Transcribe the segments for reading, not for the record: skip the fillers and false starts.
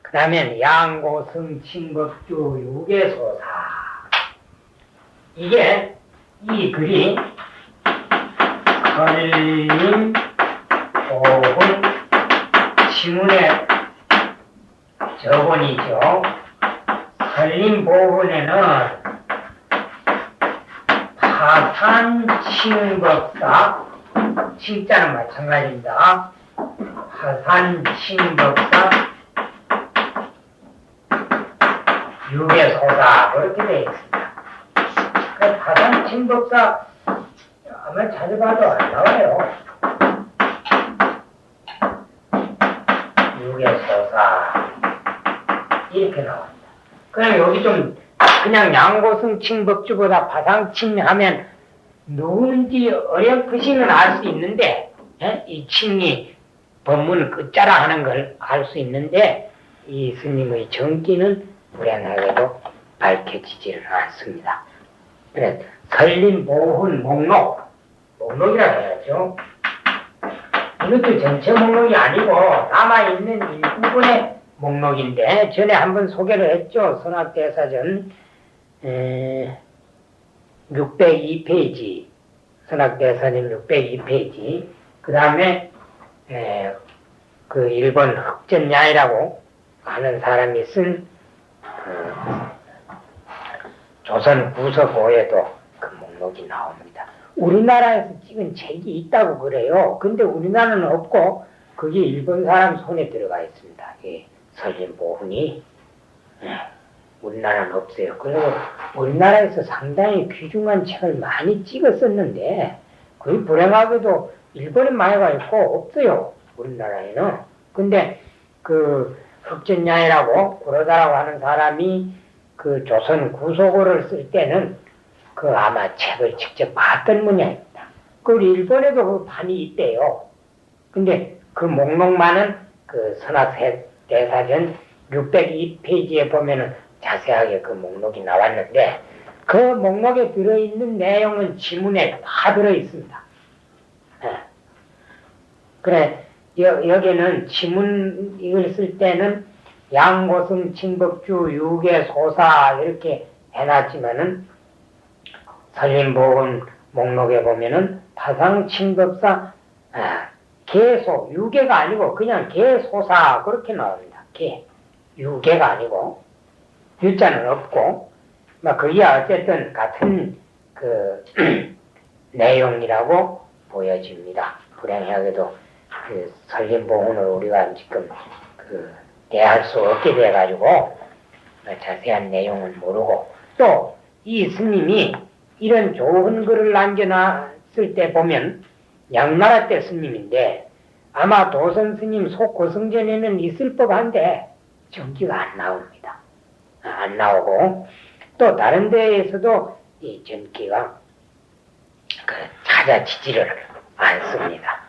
그 다음에 양고승 칭법주 유계소사. 이게 이 글이 걸림 보훈 지문의 저본이죠. 걸림 보훈에는 파산칭법사, 칭자는 마찬가지입니다. 파산칭법사 유계소사 그렇게 되어 있습니다. 그 파산칭법사 아마 찾아봐도 안 나와요. 유계소사 이렇게 나옵니다. 그럼 여기 좀 그냥 양고승 칭법주보다 파상칭 하면 누군지 어렴풋이는 알 수 있는데 이 칭이 법문 끝자라 하는 걸 알 수 있는데 이 스님의 정기는 불행하게도 밝혀지지를 않습니다. 그래서 설림 보훈 목록이라고 해야죠. 이것도 전체 목록이 아니고 남아있는 일부분의 목록인데 전에 한번 소개를 했죠. 선악대사전 602페이지 선악대사전 602페이지 그 다음에 그 일본 흑전야이라고 하는 사람이 쓴 조선 구서고에도 그 목록이 나옵니다. 우리나라에서 찍은 책이 있다고 그래요. 근데 우리나라는 없고 그게 일본 사람 손에 들어가 있습니다. 설림보훈이 우리나라는 없어요. 그리고 우리나라에서 상당히 귀중한 책을 많이 찍었었는데 거의 불행하게도 일본에 많이 가 있고 없어요. 우리나라에는. 근데 그 흑전야이라고 고로다라고 하는 사람이 그 조선 구소고를 쓸 때는 그 아마 책을 직접 봤던 모양입니다. 그 일본에도 그 판이 있대요. 근데 그 목록만은 그 선악대사전 602페이지에 보면은 자세하게 그 목록이 나왔는데 그 목록에 들어있는 내용은 지문에 다 들어있습니다. 그래 여기는 지문 이걸 쓸 때는 양고승 칭법주 유계소사 이렇게 해놨지만은 설림보훈 목록에 보면은 파상칭법사 계소 유계가 아니고 그냥 계소사 그렇게 나옵니다. 유계가 아니고 유자는 없고 막 그게 어쨌든 같은 그 내용이라고 보여집니다. 불행하게도 그 설림보훈을 우리가 지금 그 대할 수 없게 돼가지고 자세한 내용은 모르고 또 이 스님이 이런 좋은 글을 남겨놨을 때 보면 양나라 때 스님인데 아마 도선 스님 속고승전에는 있을 법한데 정기가 안 나옵니다. 안 나오고 또 다른 데에서도 이 전기가 찾아지지를 않습니다.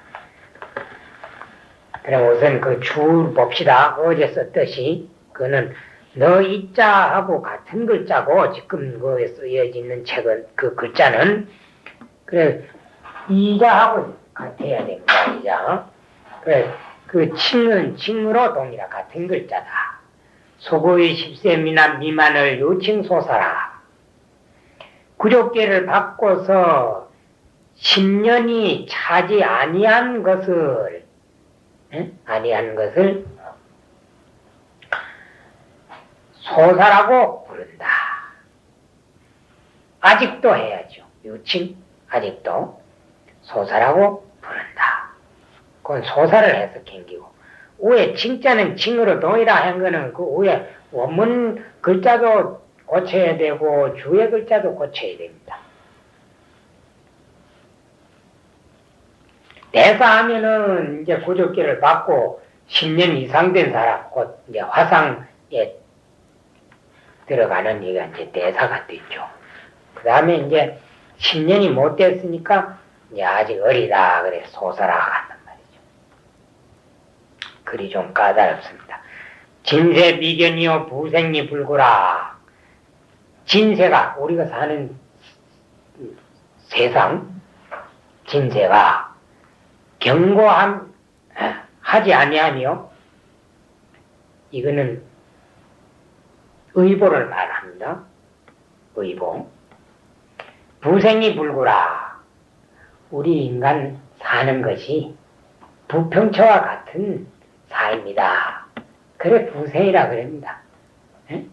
그럼 우선 그 줄 봅시다. 어제 썼듯이 그는 너 이자하고 같은 글자고 지금 거기에 쓰여져 있는 책은 그 글자는 그래 이자하고 같아야 됩니다. 이자. 그래 그 칭은 칭으로 동일한 같은 글자다. 소고의 10세 미만을 요칭소사라. 구족계를 바꿔서 10년이 차지 아니한 것을 소사라고 부른다. 아직도 해야죠. 요칭 아직도 소사라고 부른다. 그건 소사를 해서 경기고 위에 칭자는 칭으로 동일한 거는 그 위에 원문 글자도 고쳐야 되고 주의 글자도 고쳐야 됩니다. 대사하면은 이제 구족기를 받고 10년 이상 된 사람, 곧 이제 화상에 들어가는 얘가 이제 대사가 되죠. 그 다음에 이제 10년이 못 됐으니까 이제 아직 어리다 그래 소사라고 한단 말이죠. 글이 좀 까다롭습니다. 진세 미견이요 부생리 불구라. 진세가 우리가 사는 세상 진세가 경고함 하지 아니하며 이거는 의보를 말합니다. 의보. 부생이 불구라. 우리 인간 사는 것이 부평초와 같은 삶이다. 그래 부생이라 그럽니다. 에?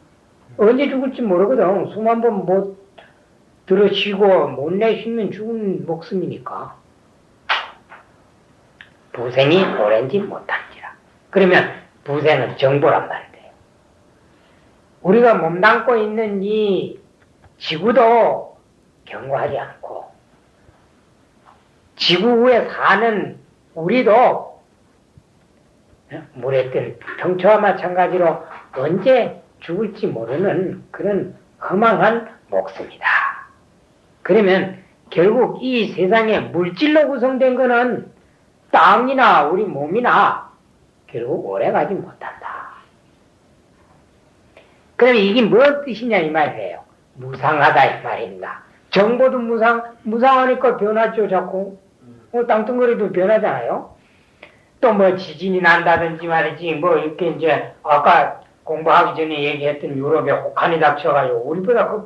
언제 죽을지 모르거든. 숨 한 번 못 들어쉬고 못 내쉬면 죽은 목숨이니까. 부생이 오랜지 못한지라. 그러면 부생은 정보란 말이에요. 우리가 몸담고 있는 이 지구도 경고하지 않고 지구 위에 사는 우리도 물에 뜬 평초와 마찬가지로 언제 죽을지 모르는 그런 허망한 목숨이다. 그러면 결국 이 세상에 물질로 구성된 거는 땅이나 우리 몸이나 결국 오래가지 못한다. 그러면 이게 무슨 뜻이냐 이 말이에요. 무상하다 이 말입니다. 정보도 무상하니까 변하죠 자꾸. 땅덩어리도 변하잖아요. 또 뭐 지진이 난다든지 말이지 뭐 이렇게 이제 아까 공부하기 전에 얘기했던 유럽에 혹한이 닥쳐가지고 우리보다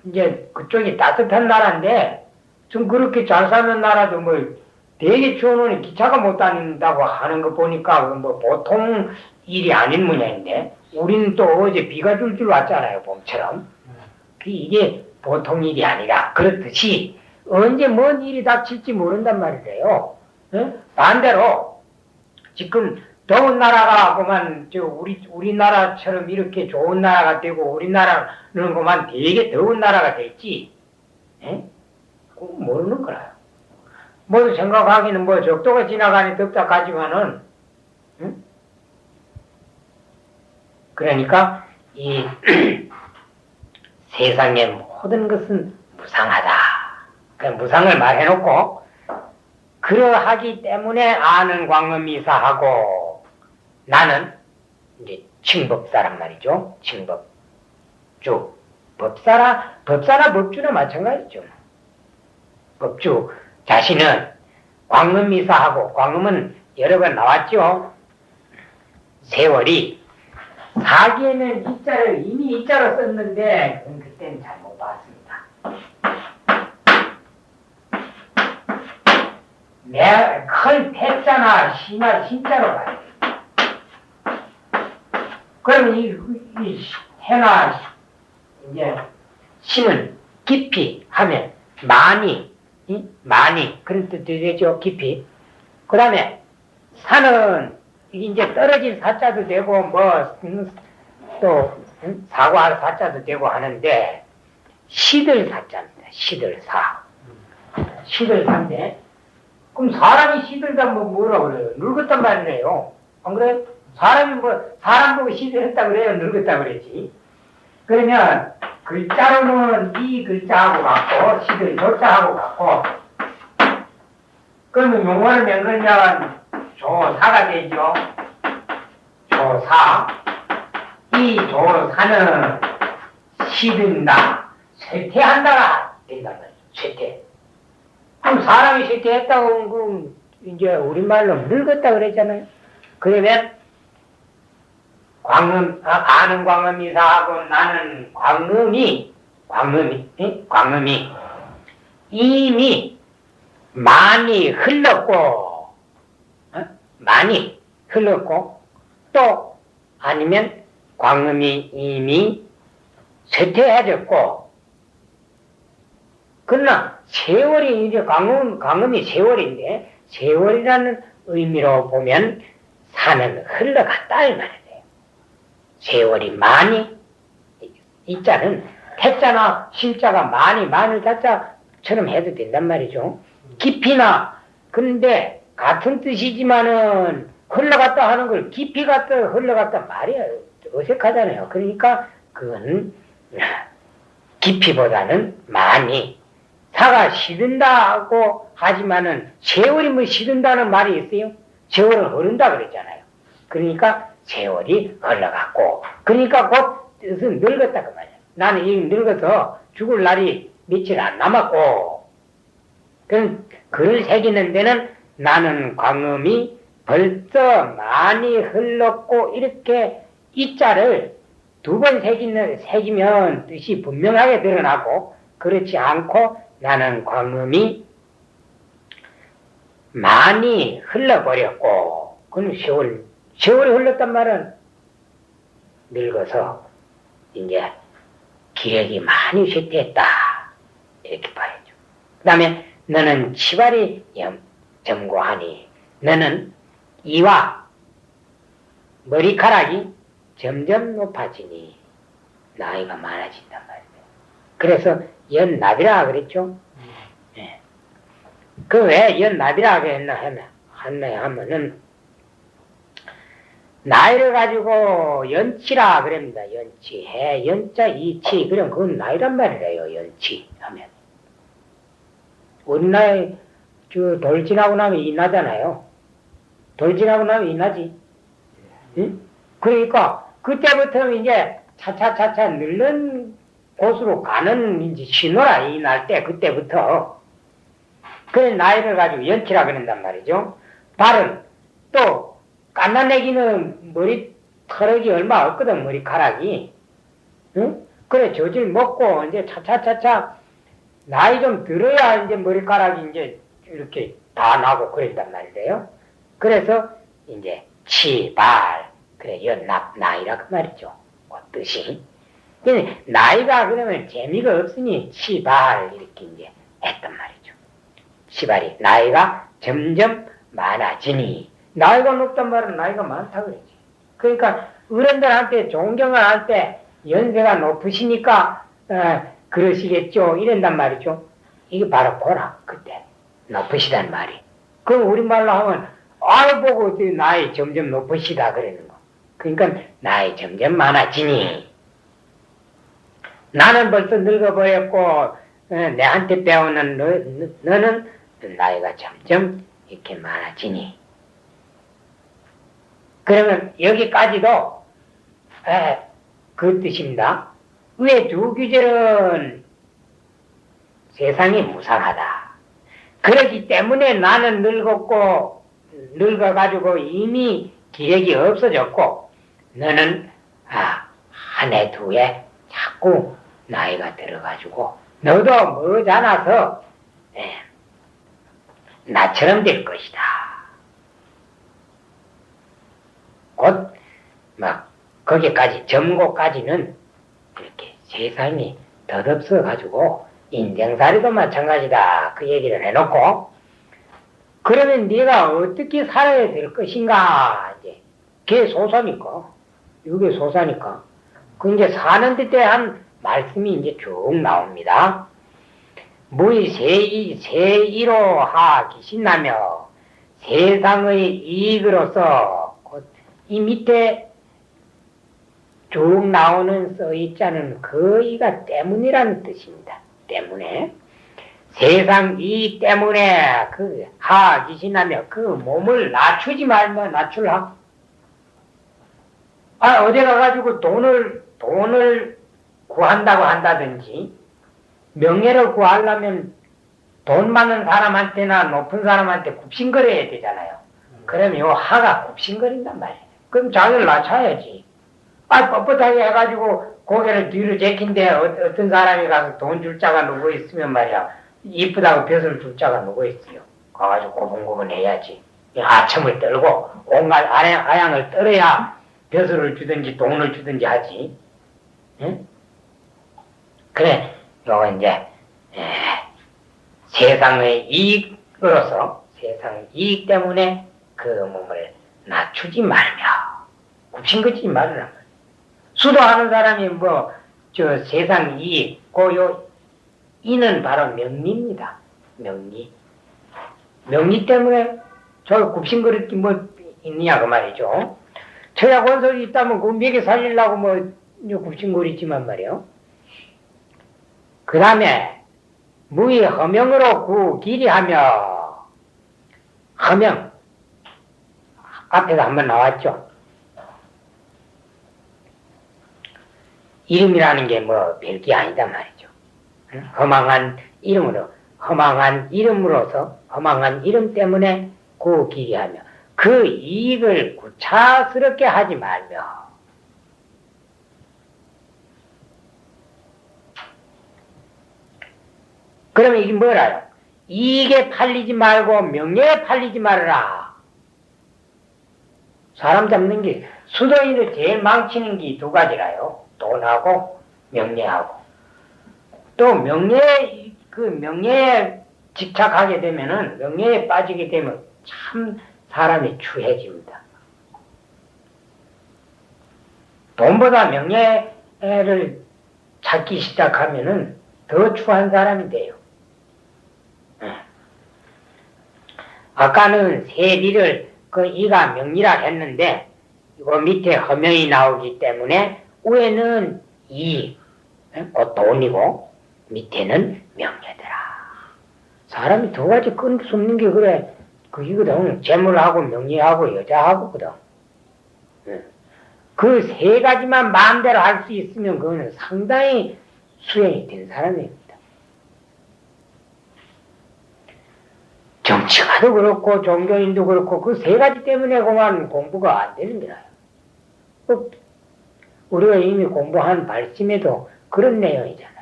이제 그쪽이 따뜻한 나라인데 좀 그렇게 잘 사는 나라도 뭐 되게 추워놓으니 기차가 못 다닌다고 하는 거 보니까 뭐 보통 일이 아닌 모양인데 우리는 또 어제 비가 줄줄 왔잖아요 봄처럼. 이게 보통 일이 아니라 그렇듯이 언제 뭔 일이 닥칠지 모른단 말이에요. 반대로 지금 더운 나라가 그만 우리나라처럼 이렇게 좋은 나라가 되고 우리나라는 그만 되게 더운 나라가 될지 그건 모르는 거라요. 모두 생각하기는 뭐 적도가 지나가니 덥다 하지만은 그러니까 이 세상의 모든 것은 무상하다. 그 무상을 말해놓고 그러하기 때문에 아는 광음이사하고 나는 이제 칭법사란 말이죠. 칭법주. 법사나 법주나 마찬가지죠. 법주 자신은 광음이사하고 광음은 여러 번 나왔죠. 세월이 사기에는 이자를 이미 이자로 썼는데 그때는 잘 못 봤습니다. 큰 태자나 시나 신자로 봐요. 그러면 이 해나 이제 신은 깊이 하면 많이 그런 뜻이 되죠. 깊이. 그 다음에 산은 이제 떨어진 사자도 되고 또 사과할 사자도 되고 하는데 시들 사자입니다. 시들사인데 그럼 사람이 시들다 뭐라 그래요? 늙었단 말이에요. 안 그래요? 사람 보고 시들했다 그래요? 늙었다 그러지. 그러면 글자로는 이 글자하고 같고 시들 조자하고 같고 그러면 용어를 맹글면 조사가 되죠. 조사. 이 조사는 시든다. 쇠퇴한다가 된단 말이에요. 쇠퇴. 그럼 사람이 쇠퇴했다고 그럼 이제 우리말로 늙었다 그랬잖아요. 그러면 아는 광음이사하고 나는 광음이 이미 많이 흘렀고 또 아니면 광음이 이미 쇠퇴해졌고 그러나 세월이 이제 광음이 세월인데 세월이라는 의미로 보면 산은 흘러갔다 이 말이에요. 세월이 많이 이자는 태자나 신자가 많이 마늘 자자처럼 해도 된단 말이죠. 깊이나 그런데 같은 뜻이지만은 흘러갔다 하는 걸 깊이 갔다 흘러갔다 말이 어색하잖아요. 그러니까 그건 깊이보다는 많이 사가 시든다고 하지만은 세월이 뭐 시든다는 말이 있어요? 세월은 흐른다 그랬잖아요. 그러니까 세월이 흘러갔고 그러니까 곧 뜻은 늙었다 그 말이야. 나는 이미 늙어서 죽을 날이 며칠 안 남았고 그럼 글을 새기는 데는 나는 광음이 벌써 많이 흘렀고 이렇게 이자를 두 번 새기면 뜻이 분명하게 드러나고, 그렇지 않고 나는 광음이 많이 흘러버렸고, 그럼 세월이 흘렀단 말은 늙어서 이제 기력이 많이 쇠퇴했다, 이렇게 봐야죠. 그 다음에 너는 치발이 점고하니, 너는 이와 머리카락이 점점 높아지니 나이가 많아진단 말이에요. 그래서 연납이라 그랬죠. 네. 그 왜 연납이라 했나 하면은 나이를 가지고 연치라 그럽니다. 연치. 해, 연자, 이치. 그럼 그건 나이란 말이래요. 연치 하면. 우리나라에 돌 지나고 나면 이나잖아요. 돌 지나고 나면 이나지. 응? 그러니까 그때부터 이제 차차차차 늘는 곳으로 가는 이제 신호라, 이날 때, 그때부터. 그래, 나이를 가지고 연치라 그런단 말이죠. 발은 또, 깐난애기는 머리 털이 얼마 없거든, 머리카락이. 응? 그래, 저질 먹고, 이제 차차차차, 나이 좀 들어야 이제 머리카락이 이제 이렇게 다 나고 그런단 말이에요. 그래서, 이제, 치발, 그래, 연납, 나이라 그 말이죠. 그 뜻이. 근데 나이가 그러면 재미가 없으니 치발, 이렇게 이제 했단 말이죠. 치발이, 나이가 점점 많아지니, 나이가 높단 말은 나이가 많다 그러지. 그러니까 어른들한테 존경을 할 때 연세가 높으시니까 그러시겠죠, 이런단 말이죠. 이게 바로 보라, 그때 높으시단 말이. 그럼 우리말로 하면 아이 보고 나이 점점 높으시다 그러는 거. 그러니까 나이 점점 많아지니, 나는 벌써 늙어버렸고 내한테 배우는 너는 나이가 점점 이렇게 많아지니. 그러면 여기까지도 그 뜻입니다. 위에 두 규절은 세상이 무상하다. 그렇기 때문에 나는 늙어가지고 이미 기력이 없어졌고, 너는 한 해 두 해 자꾸 나이가 들어가지고 너도 머지않아서 나처럼 될 것이다. 곧 막 거기까지 점고까지는 이렇게 세상이 덧없어 가지고 인생살이도 마찬가지다, 그 얘기를 해놓고, 그러면 네가 어떻게 살아야 될 것인가, 이제 그게 소사니까, 이게 소사니까 그 이제 사는 데 대한 말씀이 이제 쭉 나옵니다. 무의 세이로 하기 신나며 세상의 이익으로서, 이 밑에 쭉 나오는 써있자는 그 이가 때문이라는 뜻입니다. 때문에, 세상 이익 때문에 그 하기 신나며 그 몸을 낮추지 말면 낮출라. 어디 가가지고 돈을 구한다고 한다든지, 명예를 구하려면 돈 많은 사람한테나 높은 사람한테 굽신거려야 되잖아요. 그러면 요 하가 굽신거린단 말이에요. 그럼 자기를 낮춰야지. 뻣뻣하게 해가지고 고개를 뒤로 제낀데 어떤 사람이 가서 돈 줄 자가 누구 있으면 말이야, 이쁘다고 벼슬 줄 자가 누구 있어요. 가가지고 고분고분 해야지. 아첨을 떨고 온갖 아양을 떨어야 벼슬을 주든지 돈을 주든지 하지. 응? 그래, 요거 이제 세상의 이익으로서, 세상의 이익 때문에 그 몸을 낮추지 말며 굽신거리지 말으라. 수도하는 사람이 세상 이익, 이는 바로 명리입니다. 명리 때문에 저 굽신거릴 게 있느냐, 그 말이죠. 처야 권속이 있다면 그 먹여 살리려고 굽신거리지만 말이요. 그 다음에 무의 허명으로 구 길이하며, 허명 앞에도 한번 나왔죠. 이름이라는 게 별게 아니다 말이죠. 허망한 이름으로서, 허망한 이름 때문에 구 길이하며 그 이익을 구차스럽게 하지 말며, 그러면 이게 뭐라요? 이익에 팔리지 말고 명예에 팔리지 말아라. 사람 잡는 게 수도인을 제일 망치는 게 두 가지라요. 돈하고 명예하고. 또 명예에 집착하게 되면은, 명예에 빠지게 되면 참 사람이 추해집니다. 돈보다 명예를 찾기 시작하면은 더 추한 사람이 돼요. 아까는 세리를 이가 명리라 했는데, 이거 밑에 허명이 나오기 때문에 위에는 이, 곧 돈이고 밑에는 명예더라. 사람이 두 가지 끊을 수 없는 게 그래. 그이거든. 재물하고 명예하고 여자하고거든. 그 세 가지만 마음대로 할 수 있으면 그거는 상당히 수행이 된 사람입니다. 정치가도 그렇고 종교인도 그렇고 그 세 가지 때문에 그만 공부가 안 되는 거라요. 우리가 이미 공부한 발심에도 그런 내용이잖아요.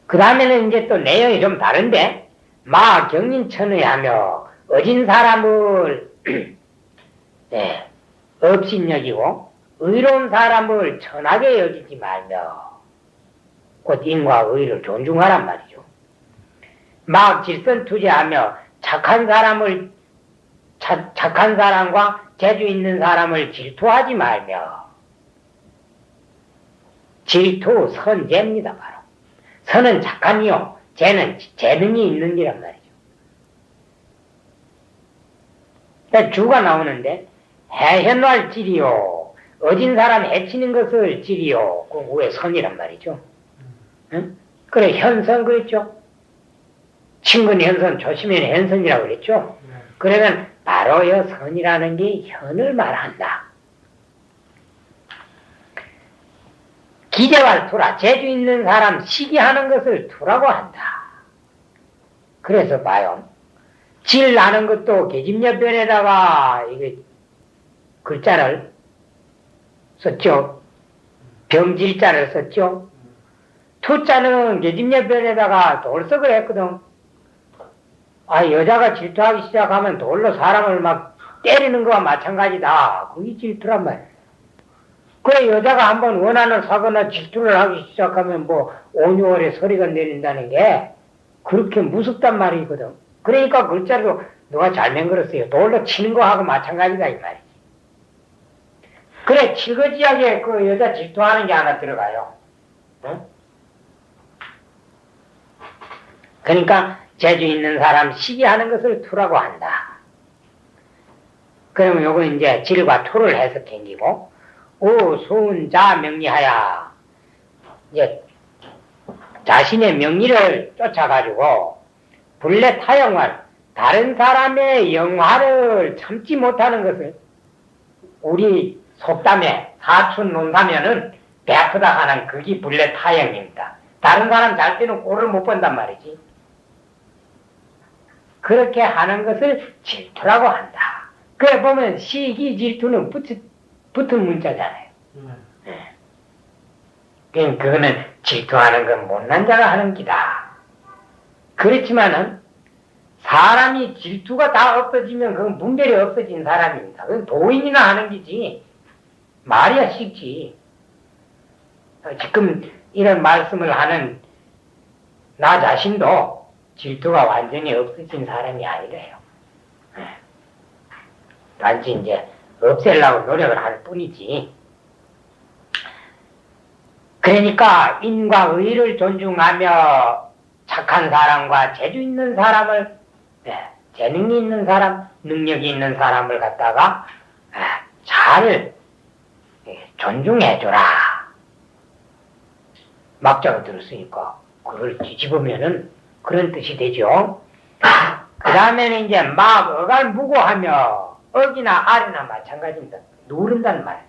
그 다음에는 이제 또 내용이 좀 다른데, 경인천의하며 어진 사람을 네, 업신여기고 의로운 사람을 천하게 여기지 말며, 곧 인과 의를 존중하란 말이죠. 질선투재하며 착한 사람과 재주 있는 사람을 질투하지 말며, 질투 선재입니다. 바로 선은 착한이요, 재는 재능이 있는 게란 말이죠. 주가 나오는데, 해현할 질이요, 어진 사람 해치는 것을 질이요, 그 위에 선이란 말이죠. 응? 그래, 현선 그랬죠. 친근 현선, 조심면 현선이라고 그랬죠. 그러면 바로 여 선이라는 게 현을 말한다. 기재할 투라, 재주 있는 사람 시기하는 것을 투라고 한다. 그래서 봐요. 질 나는 것도 계집여변에다가 이게 글자를 썼죠. 병질자를 썼죠. 투자는 계집여변에다가 돌석을 했거든. 여자가 질투하기 시작하면 돌로 사람을 막 때리는 거와 마찬가지다. 그게 질투란 말이야. 그래, 여자가 한번 원한을 사거나 질투를 하기 시작하면 뭐 5, 6월에 소리가 내린다는 게 그렇게 무섭단 말이거든. 그러니까 글자로 누가 잘 맹글었어요. 돌로 치는 거하고 마찬가지다 이 말이지. 그래, 칠거지하게 그 여자 질투하는 게 하나 들어가요. 응? 그러니까 재주 있는 사람 시기하는 것을 투라고 한다. 그러면 요거 이제 질과 투를 해서 캥기고, 수운자 명리하야. 이제 자신의 명리를 쫓아가지고 불례 타영활, 다른 사람의 영화를 참지 못하는 것을, 우리 속담에 사춘 논사면은 배 아프다 하는 그게 불례 타영입니다. 다른 사람 잘 때는 꼴을 못 본단 말이지. 그렇게 하는 것을 질투라고 한다. 그래 보면 시기 질투는 붙은 문자잖아요. 그거는 질투하는 건 못난 자가 하는 기다. 그렇지만은 사람이 질투가 다 없어지면 그건 분별이 없어진 사람입니다. 그건 도인이나 하는 기지 말이야 쉽지. 지금 이런 말씀을 하는 나 자신도 질투가 완전히 없어진 사람이 아니래요. 단지 이제 없애려고 노력을 할 뿐이지. 그러니까 인과 의를 존중하며 착한 사람과 재주 있는 사람을, 재능이 있는 사람, 능력이 있는 사람을 갖다가 잘 존중해줘라. 막자가 들었으니까 그걸 뒤집으면은 그런 뜻이 되죠. 그 다음에는 이제 어갈 무고하며, 억이나 알이나 마찬가지입니다. 누른다는 말이에요.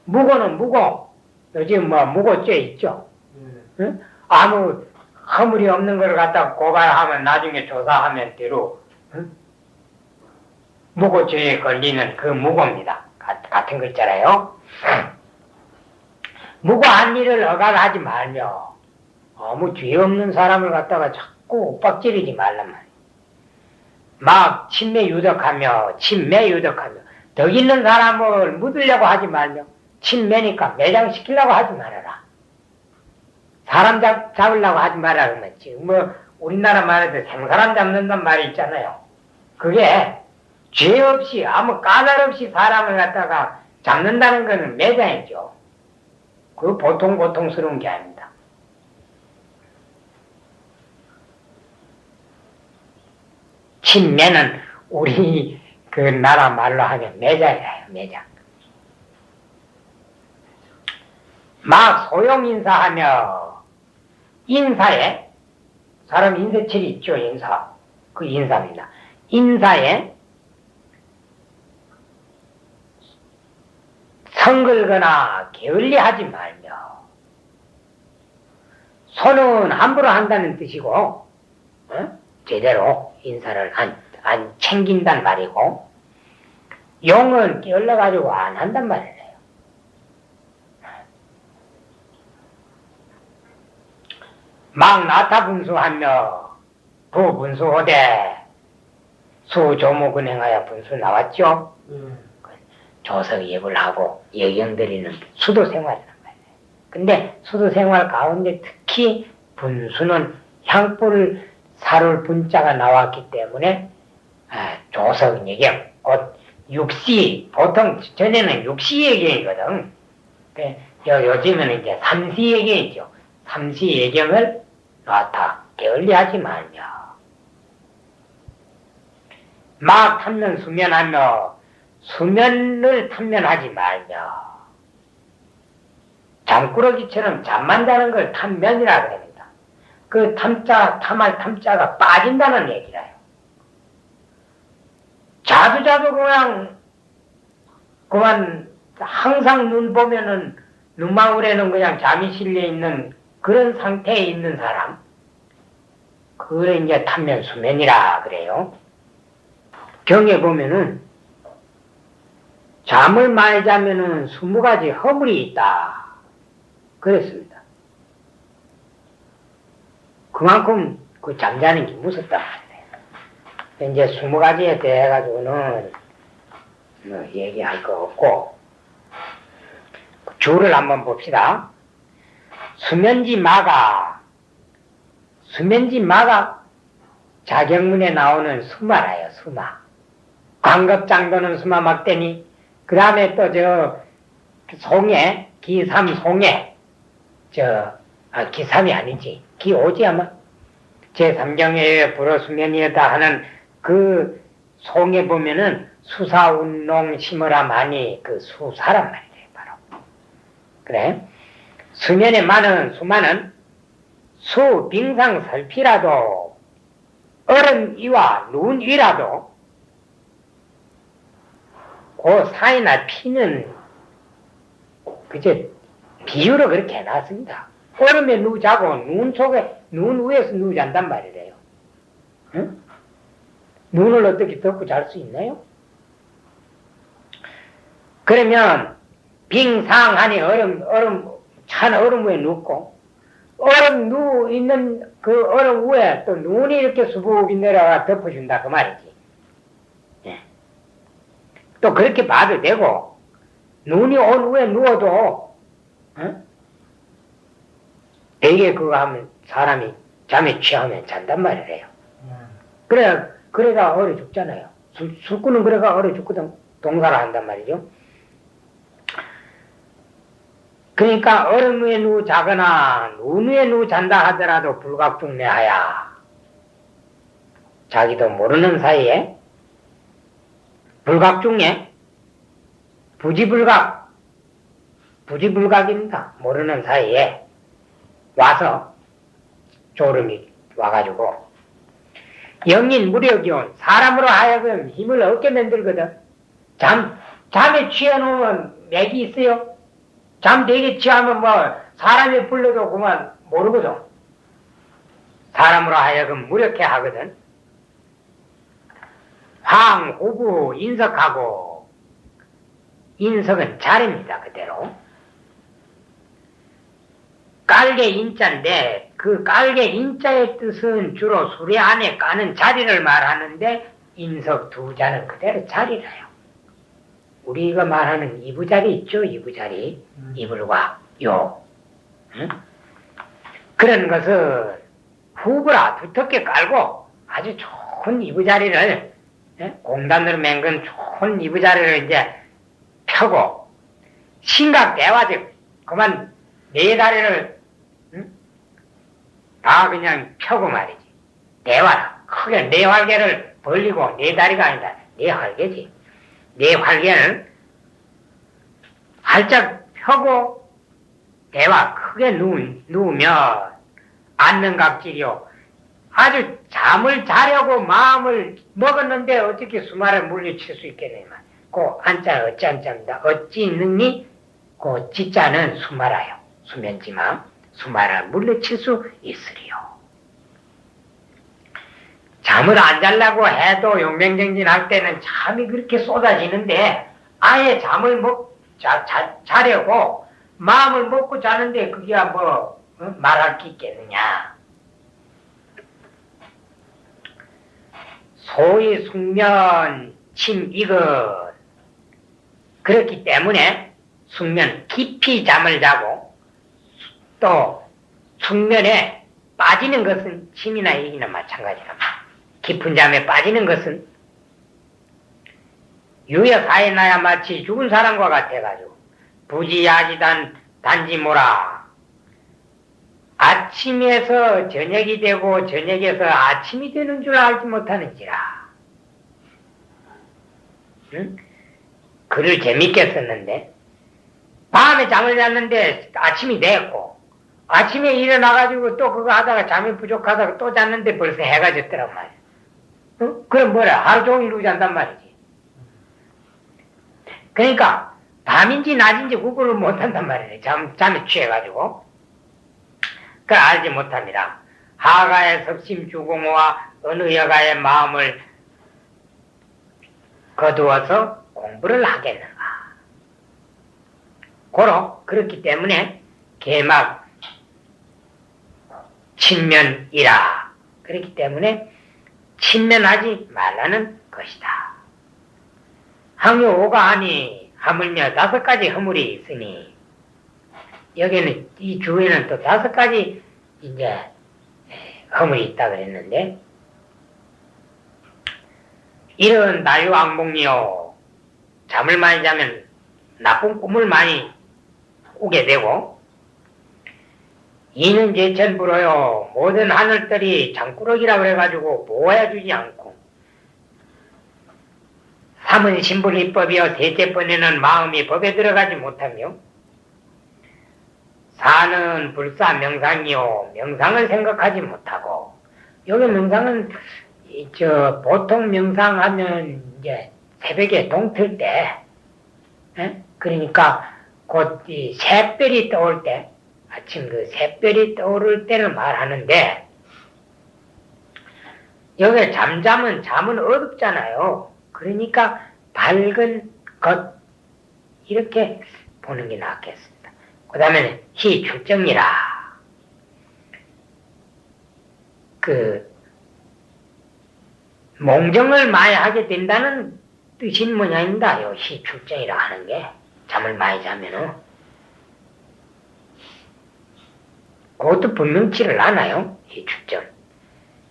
무고는 무고, 요즘 무고죄 있죠. 응? 아무 허물이 없는 걸 갖다 고발하면 나중에 조사하면 대로 무고죄에 걸리는 그 무고입니다. 같은 글자라요. 무고한 일을 억압하지 말며 아무 죄 없는 사람을 갖다가 자꾸 빡지르지 말란 말이야. 막 침매 유덕하며 덕 있는 사람을 묻으려고 하지 말며 침매니까 매장시키려고 하지 말아라. 사람 잡으려고 하지 말아라. 그러면 지금 뭐 우리나라 말에도 생사람 잡는단 말이 있잖아요. 그게 죄 없이 아무 까닭 없이 사람을 갖다가 잡는다는 것은 매장이죠. 그 보통스러운 게 아닙니다. 침매는 우리 그 나라 말로 하면 매장이에요. 매장. 막 소용 인사하며 인사에 사람 인사철이 있죠. 인사. 그 인사입니다. 인사에 성글거나 게을리하지 말며 손은 함부로 한다는 뜻이고 제대로 인사를 안 챙긴단 말이고 용은 게을러가지고 안 한단 말이에요. 막 나타분수하며 부분수호대 수조무근행하여 분수 나왔죠? 조석 예불 하고 예경드리는 수도생활이란 말이에요. 근데 수도생활 가운데 특히 분수는 향불 사룰 분자가 나왔기 때문에 조석 예경, 육시, 보통 전에는 육시 예경이거든. 요즘에는 이제 삼시 예경이죠. 삼시 예경을 놨다. 게을리하지 말며 막 탐면 수면하며 수면을 탐면하지 말며 잠꾸러기처럼 잠만 자는 걸 탐면이라 그럽니다. 그 탐할 탐자가 빠진다는 얘기라요. 자주 그만 항상 눈 보면은 눈망울에는 그냥 잠이 실려 있는 그런 상태에 있는 사람, 그래 이제 탐면 수면이라 그래요. 경에 보면은 잠을 많이 자면은 20가지 허물이 있다. 그랬습니다. 그만큼 그 잠자는 게 무섭다. 이제 20가지에 대해 가지고는 뭐 얘기할 거 없고 주를 한번 봅시다. 수면지 마가 자경문에 나오는 수마라요. 수마. 광급장도는 수마 막대니 그 다음에 또 송해, 기삼송해, 기삼이 아니지, 기오지 아마, 제3경에 불어수면이었다 하는 그 송해 보면은 수사운농 심으라 많이 그 수사란 말이에요, 바로. 그래? 수면에 많은 수마는 수, 빙상, 설피라도, 얼음 위와 눈 위라도 그 사이나 피는 그저 비유로 그렇게 해놨습니다. 얼음에 누워 자고 눈 위에서 누워 잔단 말이래요. 응? 눈을 어떻게 덮고 잘 수 있나요? 그러면 빙상하니 찬 얼음 위에 눕고 얼음 누워 있는 그 얼음 위에 또 눈이 이렇게 수북이 내려가 덮어준다 그 말이지. 또 그렇게 봐도 되고 눈이 온 위에 누워도 되게 그거 하면 사람이 잠에 취하면 잔단 말이래요. 그래가 얼어 죽잖아요. 술꾼은 그래가 얼어 죽거든. 동사를 한단 말이죠. 그러니까 얼음 위에 누워 자거나 눈 위에 누워 잔다 하더라도 불각중내하야. 자기도 모르는 사이에 불각중에 부지불각입니다. 모르는 사이에 와서 졸음이 와가지고 영인 무력이온 사람으로 하여금 힘을 얻게 만들거든. 잠에 취해놓으면 맥이 있어요. 잠 되게 취하면 뭐 사람이 불러도 그만 모르거든. 사람으로 하여금 무력해 하거든. 황후부 인석하고 인석은 자리입니다. 그대로 깔개 인자인데 그 깔개 인자의 뜻은 주로 수레 안에 까는 자리를 말하는데 인석 두 자는 그대로 자리라요. 우리가 말하는 이부자리 있죠? 이부자리. 이불과 요. 응? 그런 것은 후브라 두텁게 깔고 아주 좋은 이부자리를 공단으로 맨건 좋은 이부자리를 이제 펴고 심각대화즉 그만 네 다리를 다 그냥 펴고 말이지. 대화라. 크게 네 활개를 벌리고 네 다리가 아니라 네 활개지. 네 활개를 활짝 펴고 대화 크게 누우면 앉는 각질이요. 아주 잠을 자려고 마음을 먹었는데 어떻게 수마를 물리칠 수 있겠느냐. 그 안자 어찌 안자입니다. 어찌 능니 그 지자는 수마라요. 수면지만 수마를 물리칠 수 있으리요. 잠을 안 자려고 해도 용맹정진할 때는 잠이 그렇게 쏟아지는데 아예 잠을 자려고 마음을 먹고 자는데 그게 뭐 말할 게 있겠느냐. 소위 숙면 침이건 그렇기 때문에 숙면 깊이 잠을 자고 또 숙면에 빠지는 것은 침이나 이기나 마찬가지라. 깊은 잠에 빠지는 것은 유여사해나야 마치 죽은 사람과 같아가지고 부지야지단 단지 뭐라 아침에서 저녁이 되고 저녁에서 아침이 되는 줄 알지 못하는지라. 응? 글을 재밌게 썼는데 밤에 잠을 잤는데 아침이 됐고 아침에 일어나가지고 또 그거 하다가 잠이 부족하다가 또 잤는데 벌써 해가 졌더란 말이야. 응? 그럼 뭐라 하루 종일 후 잔단 말이지. 그러니까 밤인지 낮인지 구분을 못한단 말이에요. 잠에 취해가지고. 그걸 알지 못합니다. 하가의 섭심주공호와 어느 여가의 마음을 거두어서 공부를 하겠는가. 고로 그렇기 때문에 개막 친면이라. 그렇기 때문에 친면하지 말라는 것이다. 항요 5가 하니 하물며 5가지 허물이 있으니 여기는 이 주에는 또 5가지 이제 허물이 있다 그랬는데 이런 나유왕복리요. 잠을 많이 자면 나쁜 꿈을 많이 꾸게 되고 이는 제천부로요. 모든 하늘들이 장꾸러기라 그래가지고 보호해주지 않고 삼은 신불이법이요. 셋째 번에는 마음이 법에 들어가지 못하며 사는 불사 명상이요. 명상을 생각하지 못하고 여기 명상은 보통 명상하면 이제 새벽에 동틀 때 그러니까 곧 이 새별이 떠올 때 아침 그 새별이 떠오를 때를 말하는데 여기 잠은 어둡잖아요. 그러니까 밝은 것 이렇게 보는 게 낫겠습니다. 그 다음에는 희출정이라 몽정을 많이 하게 된다는 뜻인 모양입니다. 요 희출정이라 하는 게 잠을 많이 자면은 그것도 분명치를 않아요. 희출정.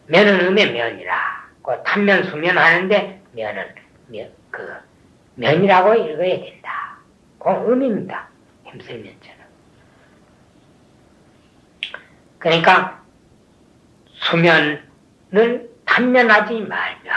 면은 음의 면이라. 그 탐면 수면 하는데 면은 면이라고 읽어야 된다. 그 음입니다. 힘쓸면처럼. 그러니까 수면을 탐면하지 말며